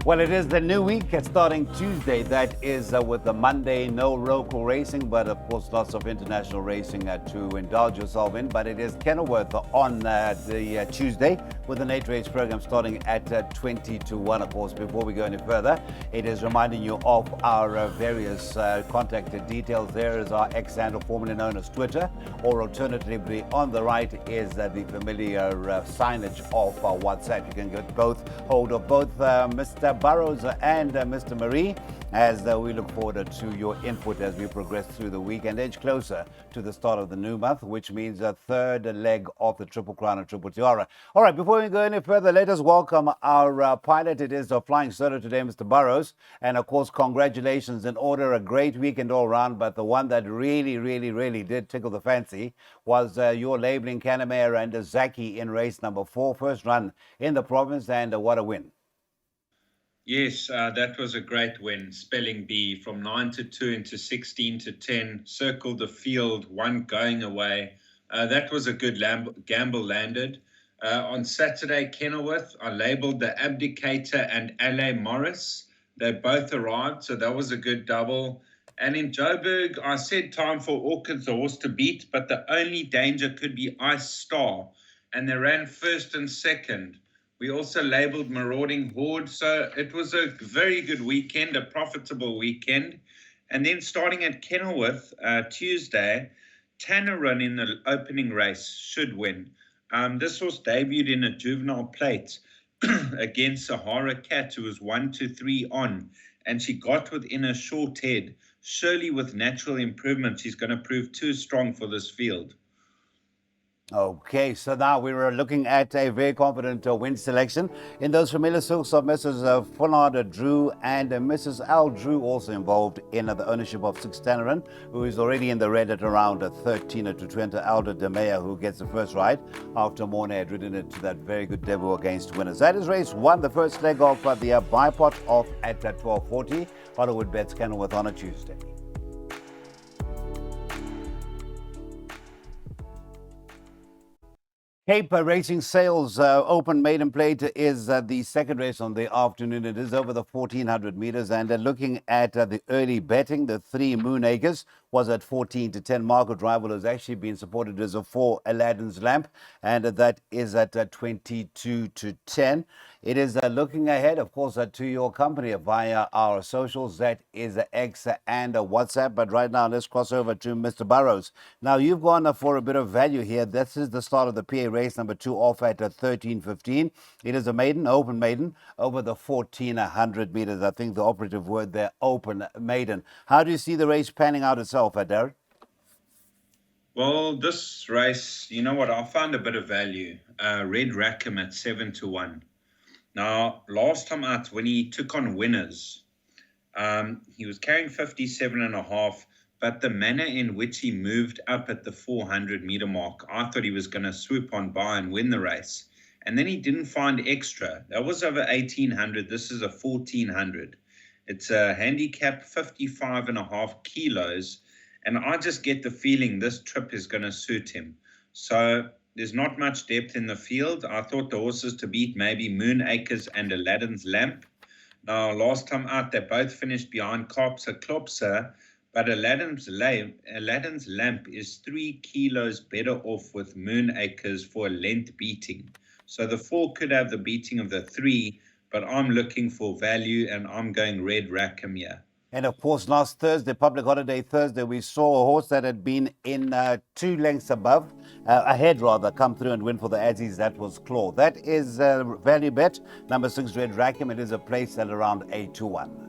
Well, it is the new week. It's starting Tuesday. That is with the Monday, no local racing, but of course, lots of international racing to indulge yourself in. But it is Kenilworth on the Tuesday with an 8-race program starting at 20 to 1. Of course, before we go any further, it is reminding you of our various contact details. There is our X handle, formerly known as Twitter, or alternatively, on the right is the familiar signage of WhatsApp. You can get both hold of both Mr. Burrows and Mr. Marie as we look forward to your input as we progress through the week and edge closer to the start of the new month, which means a third leg of the Triple Crown and Triple Tiara. All right, before we go any further, let us welcome our pilot. It is a flying solo today, Mr. Burrows. And of course, congratulations in order. A great weekend all round, but the one that really did tickle the fancy was your labeling Canamere and Zaki in race number 4, first run in the province, and what a win. Yes, that was a great win. Spelling bee from 9 to 2 into 16 to 10, circled the field, one going away. That was a good gamble landed. On Saturday, Kenilworth, I labelled the Abdicator and L.A. Morris. They both arrived, so that was a good double. And in Joburg, I said time for Orchids, the horse to beat, but the only danger could be Ice Star. And they ran first and second. We also labelled Marauding Horde, so it was a very good weekend, a profitable weekend. And then starting at Kenilworth, Tuesday, Tannerin in the opening race should win. This horse debuted in a juvenile plate against Sahara Cat, who was 1-3 on, and she got within a short head. Surely with natural improvement, she's going to prove too strong for this field. Okay, so now we were looking at a very confident win selection in those familiar silks of Mrs. Fullard Drew and Mrs. Al Drew, also involved in the ownership of 6 Tannerin, who is already in the red at around 13 to 20. Aldo De Meyer, who gets the first ride after Mornay had ridden it to that very good debut against winners. That is race 1, the first leg of the bipot off at 12:40. Hollywood bets Kenilworth on a Tuesday. Cape Racing Sales Open Maiden Plate is the second race on the afternoon. It is over the 1,400 meters. And looking at the early betting, the 3 Moonacres was at 14 to 10. Market Rival has actually been supported as a 4 Aladdin's Lamp, and that is at 22 to 10. It is looking ahead, of course, to your company via our socials. That is X and WhatsApp. But right now, let's cross over to Mr. Burrows. Now, you've gone for a bit of value here. This is the start of the PA race number 2 off at 13:15. It is a maiden, open maiden, over the 1,400 meters. I think the operative word there, open maiden. How do you see the race panning out itself, Darren? Well, this race, you know what, I found a bit of value. Red Rackham at 7 to 1. Now, last time out, when he took on winners, he was carrying 57.5, but the manner in which he moved up at the 400-meter mark, I thought he was going to swoop on by and win the race. And then he didn't find extra. That was over 1,800. This is a 1,400. It's a handicap 55.5 kilos. And I just get the feeling this trip is going to suit him. So there's not much depth in the field. I thought the horses to beat maybe Moonacres and Aladdin's Lamp. Now, last time out, they both finished behind Klopser, but Aladdin's Lamp is 3 kilos better off with Moonacres for a length beating. So the 4 could have the beating of the 3, but I'm looking for value, and I'm going Red Rackham here. And of course, last Thursday, public holiday Thursday, we saw a horse that had been in 2 lengths ahead rather, come through and win for the Aussies. That was Claw. That is value bet, number 6, Red Rackham. It is a place at around 8 to 1.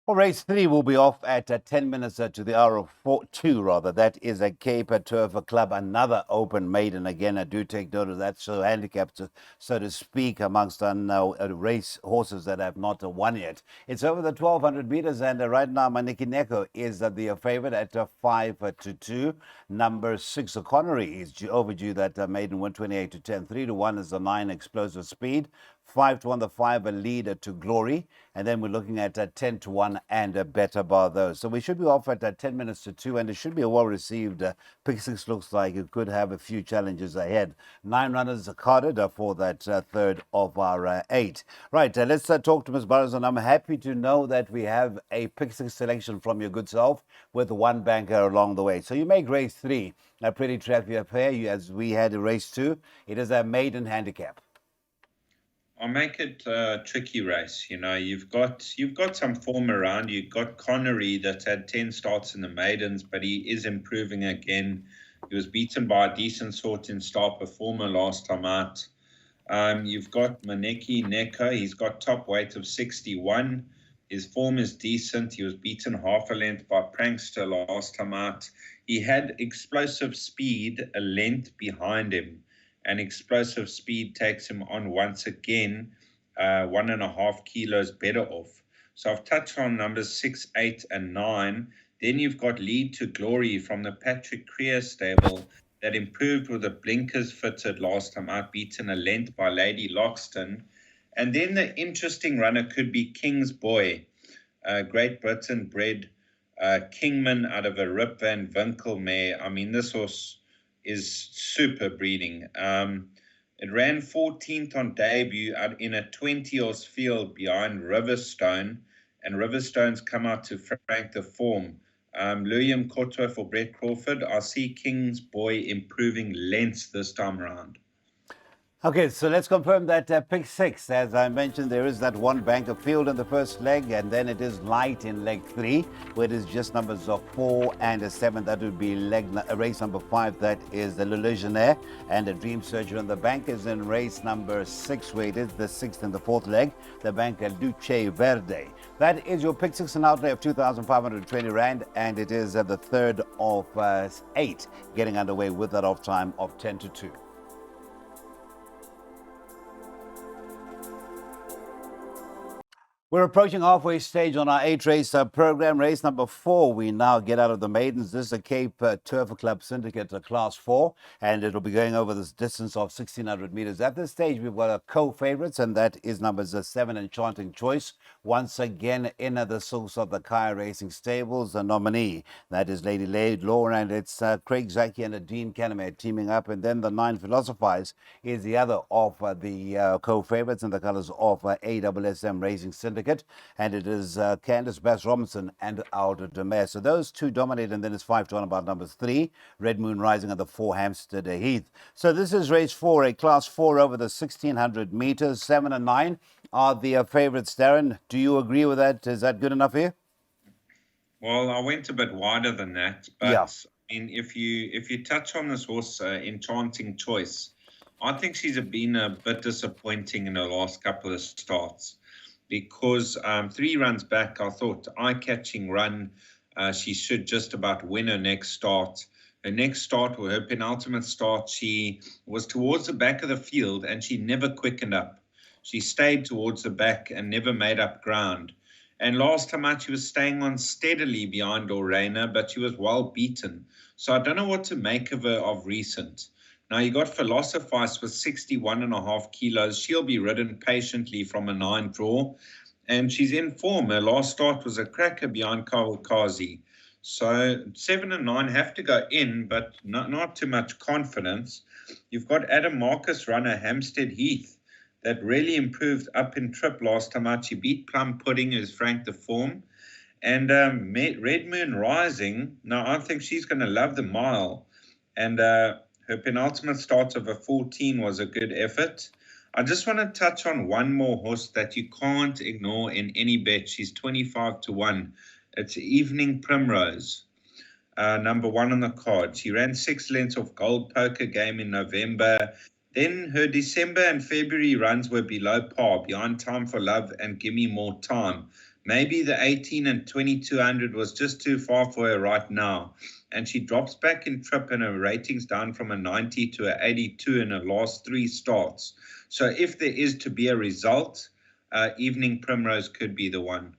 Well, race 3 will be off at 10 minutes to the hour of 2, rather. That is a Cape Turf Club, another open maiden. Again, I do take note of that. So handicapped, so to speak, amongst race horses that have not won yet. It's over the 1,200 meters, and right now, Maniki Neko is the favorite at 5 to 2. Number 6, Connery is overdue that maiden win, 28 to 10. 3 to 1 is the 9 Explosive Speed. 5-1, the 5 a leader to Glory. And then we're looking at 10-1 and a better bar those. So we should be off at 10 minutes to 2, and it should be a well-received pick six. Looks like it could have a few challenges ahead. 9 runners are carded for that third of our 8. Right, let's talk to Ms. Burrows, and I'm happy to know that we have a pick six selection from your good self with one banker along the way. So you make race 3 a pretty traffic affair, as we had a race 2. It is a maiden handicap. I'll make it a tricky race. You know, you've got some form around. You've got Connery that's had 10 starts in the maidens, but he is improving again. He was beaten by a decent sort in star performer last time out. You've got Maneki Neko. He's got top weight of 61. His form is decent. He was beaten half a length by Prankster last time out. He had explosive speed a length behind him, and explosive speed takes him on once again, 1.5 kilos better off. So I've touched on numbers 6, 8, and 9. Then you've got Lead to Glory from the Patrick Creer stable that improved with the blinkers fitted last time out, beaten a length by Lady Loxton. And then the interesting runner could be King's Boy, Great Britain bred Kingman out of a Rip Van Winkle mare. I mean, this horse is super breeding. It ran 14th on debut out in a 20-horse field behind Riverstone, and Riverstone's come out to frank the form. William Kotwa for Brett Crawford. I see King's Boy improving lengths this time around. Okay, so let's confirm that pick 6. As I mentioned, there is that one banker field in the first leg, and then it is light in leg 3, where it is just numbers of 4 and 7. That would be race number 5. That is the Le Legionnaire and the Dream Surgeon. And the bank is in race number 6, where it is the 6th and the 4th leg. The banker Luce Verde. That is your pick 6, an outlay of 2,520 Rand, and it is the third of 8, getting underway with that off time of 10-2. We're approaching halfway stage on our 8-race program. Race number 4, we now get out of the maidens. This is a Cape Turf Club Syndicate Class 4, and it'll be going over this distance of 1,600 meters. At this stage, we've got a co-favorites, and that is numbers 7, Enchanting Choice. Once again, in the source of the Kaya Racing Stables, the nominee, that is Lady Law, and it's Craig Zaki and Dean Canamere teaming up. And then the 9 Philosophize is the other of the co-favorites in the colors of AWSM Racing Syndicate. And it is Candice Bass Robinson and Aldo Demare. So those two dominate, and then it's 5-1 about numbers 3, Red Moon Rising, and the 4 Hampstead Heath. So this is race 4, a class 4 over the 1,600 meters. 7 and 9 are the favorites. Darren, do you agree with that? Is that good enough here? Well, I went a bit wider than that, but yeah. I mean, if you touch on this horse, Enchanting Choice, I think she's been a bit disappointing in her last couple of starts. Because 3 runs back, I thought eye-catching run, she should just about win her next start. Her next start, or her penultimate start, she was towards the back of the field and she never quickened up. She stayed towards the back and never made up ground. And last time out, she was staying on steadily behind Lorena, but she was well beaten. So I don't know what to make of her of recent. Now, you got Philosophize with 61.5 kilos. She'll be ridden patiently from a 9 draw, and she's in form. Her last start was a cracker behind Kawakazi. So 7 and 9 have to go in, but not too much confidence. You've got Adam Marcus runner Hampstead Heath that really improved up in trip last time out. She beat Plum Pudding, who's franked the form. And Red Moon Rising, now I think she's going to love the mile. And her penultimate start of a 14 was a good effort. I just want to touch on one more horse that you can't ignore in any bet. She's 25-1. It's Evening Primrose, number 1 on the card. She ran 6 lengths of Gold Poker Game in November. Then her December and February runs were below par, behind Time for Love and Gimme More Time. Maybe the 18 and 2200 was just too far for her right now. And she drops back in trip, and her ratings down from a 90 to a 82 in her last 3 starts. So if there is to be a result, Evening Primrose could be the one.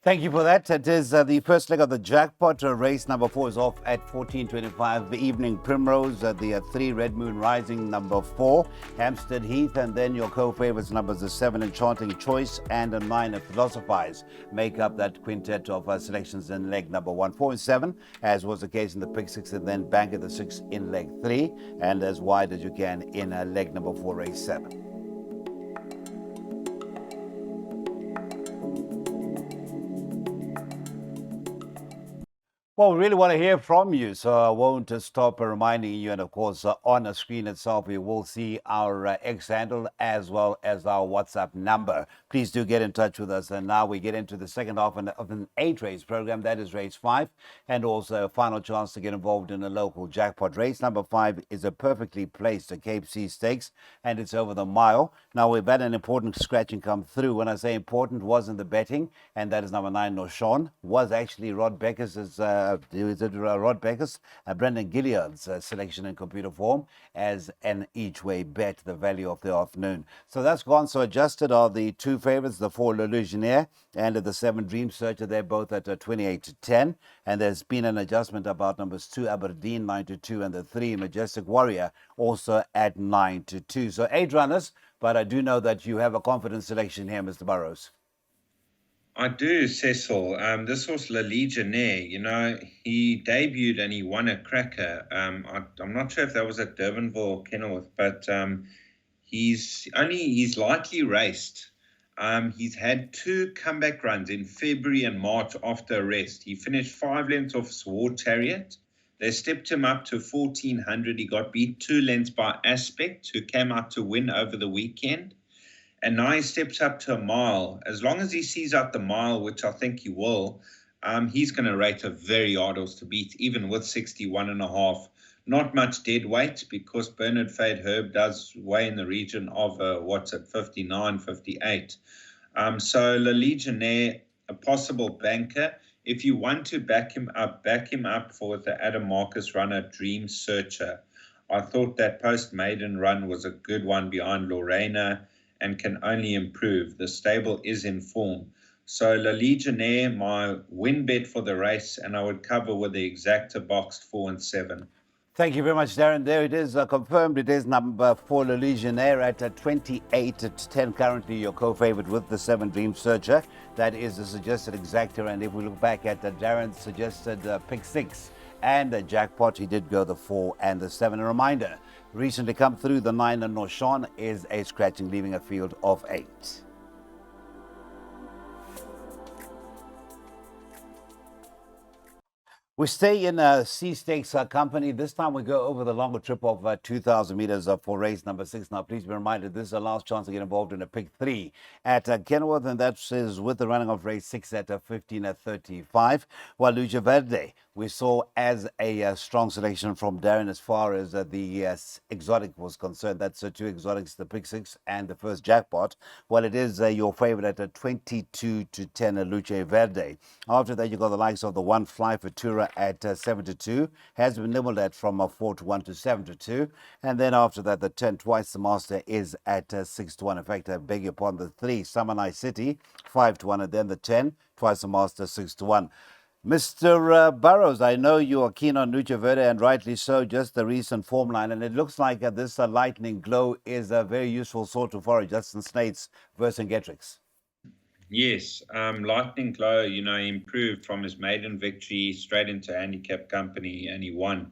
Thank you for that. It is the first leg of the jackpot. Race number 4 is off at 14:25. The evening primrose, the 3 Red Moon Rising, number 4 Hampstead Heath, and then your co-favorites numbers the 7 Enchanting Choice and a 9 Philosophize make up that quintet of selections in leg number 1, 4, and 7, as was the case in the pick 6, and then bank at the 6 in leg 3, and as wide as you can in leg number 4, race 7. Well, we really want to hear from you, so I won't stop reminding you. And of course, on the screen itself, you will see our X handle as well as our WhatsApp number. Please do get in touch with us. And now we get into the second half of an 8-race program. That is race 5, and also a final chance to get involved in a local jackpot. Race number 5 is a perfectly placed Cape Sea Stakes, and it's over the mile. Now, we've had an important scratching come through. When I say important, was in the betting, and that is number 9, Noshawn, was actually Rod Becker's Rod Becker's, Brendan Gilliard's selection in computer form as an each-way bet, the value of the afternoon. So that's gone. So adjusted are the 2 favorites, the 4 Le Legionnaire and the 7 Dream Searcher. They're both at 28-10. And there's been an adjustment about numbers 2 Aberdeen 9-2 and the 3 Majestic Warrior also at 9-2. So 8 runners, but I do know that you have a confident selection here, Mr. Burrows. I do, Cecil. This was Le Legionnaire. He debuted and he won a cracker. I'm not sure if that was at Durbanville or Kenilworth, but he's lightly raced. He's had 2 comeback runs in February and March after arrest. He finished 5 lengths off War Chariot. They stepped him up to 1400. He got beat 2 lengths by Aspect, who came out to win over the weekend. And now he steps up to a mile. As long as he sees out the mile, which I think he will, he's going to rate a very hard horse to beat, even with 61.5. Not much dead weight, because Bernard Fade Herb does weigh in the region of, 59, 58. So Le Legionnaire, a possible banker. If you want to back him up for the Adam Marcus runner Dream Searcher. I thought that post-maiden run was a good one behind Lorena, and can only improve. The stable is in form. So Le Legionnaire, my win bet for the race, and I would cover with the exacta boxed 4 and 7. Thank you very much, Darren. There it is, confirmed. It is number 4, Le Legionnaire, at 28-10. Currently your co-favorite with the 7 Dream Searcher. That is the suggested exacta. And if we look back at Darren's suggested pick 6 and the jackpot, he did go the 4 and the 7. A reminder, recently come through, the 9 and Noshawn is a scratching, leaving a field of 8. We stay in Sea Stakes company. This time we go over the longer trip of 2,000 meters for race number 6. Now, please be reminded, this is the last chance to get involved in a pick 3 at Kenilworth, and that is with the running of race 6 at 15:35. While Lucha Verde, we saw as a strong selection from Darren as far as the exotic was concerned. That's 2 exotics, the pick 6 and the first jackpot. Well, it is your favorite at 22-10, Lucha Verde. After that, you got the likes of the 1 Fly Futura at 7-2, has been nibbled at from 4-1 to 7-2, and then after that the 10 Twice the Master is at 6-1. In fact, I beg your pardon, the 3 Summer Night City 5-1, and then the 10 Twice the Master 6-1. Mr. Burrows, I know you are keen on Lucha Verde, and rightly so, just the recent form line, and it looks like this Lightning Glow is a very useful sort of for Justin Snates versus Getrix. Yes, Lightning Glow, improved from his maiden victory straight into handicap company, and he won.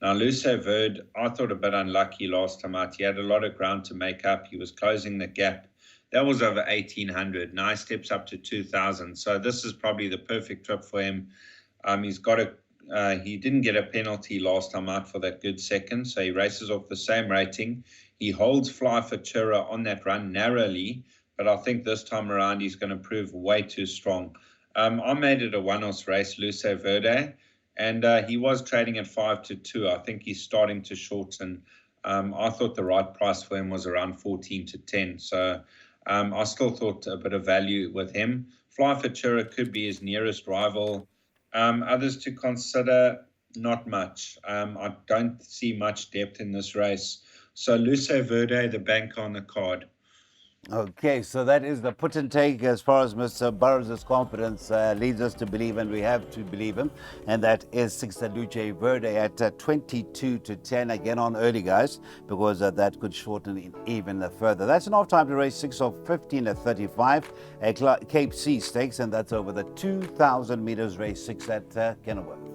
Now, Luce Verde, I thought a bit unlucky last time out. He had a lot of ground to make up. He was closing the gap. That was over 1,800. Now he steps up to 2,000. So this is probably the perfect trip for him. He didn't get a penalty last time out for that good second, so he races off the same rating. He holds Fly Futura on that run narrowly, but I think this time around he's going to prove way too strong. I made it a one-horse race, Luce Verde, and he was trading at 5-2. I think he's starting to shorten. I thought the right price for him was around 14-10. So I still thought a bit of value with him. Fly Futura could be his nearest rival. Others to consider, not much. I don't see much depth in this race. So Luce Verde, the banker on the card. Okay, so that is the put and take as far as Mr. Burrows' confidence leads us to believe, and we have to believe him. And that is Six Luce Verde at 22 to 10. Again on early, guys, because that could shorten it even further. That's an off time to race 6 of 15 at 35. Cape C Stakes, and that's over the 2,000 meters race 6 at Kenilworth.